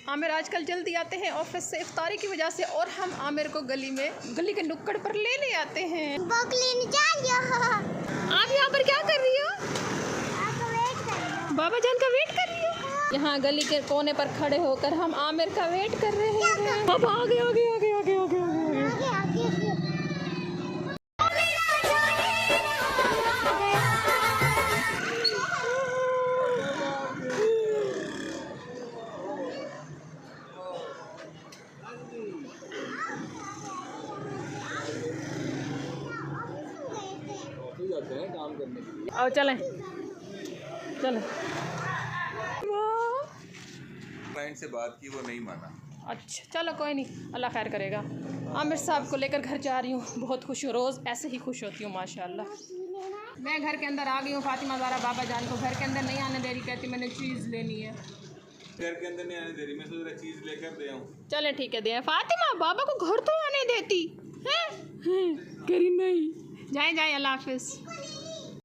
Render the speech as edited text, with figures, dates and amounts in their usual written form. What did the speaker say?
आमिर आजकल जल्दी आते हैं ऑफिस से इफ्तारी की वजह से, और हम आमिर को गली के नुक्कड़ पर लेने आते हैं। आप यहाँ पर क्या कर रही हो? बाबा जान का वेट कर रही हो? यहाँ गली के कोने पर खड़े होकर हम आमिर का वेट कर रहे हैं। अब आगे आगे आगे आगे आगे आगे काम करने के लिए। आओ चलें चलें। क्लाइंट से बात की, वो नहीं माना। अच्छा चलो कोई नहीं, अल्लाह खैर करेगा। आमिर साहब को लेकर घर जा रही हूँ, बहुत खुश हूँ, रोज़ ऐसे ही खुश होती हूँ माशाल्लाह। मैं घर के अंदर आ गई हूँ। फातिमा ज़ारा बाबा जान को घर के अंदर नहीं आने दे रही, कहती मैंने चीज़ लेनी है। घर के अंदर नहीं आने दे रही, मैं सोच रहा चीज़ लेकर दे आऊँ। चले ठीक है, दिया फातिमा बाबा को घर तो आने देती है, करी नहीं। जाए अल्लाह हाफिज़।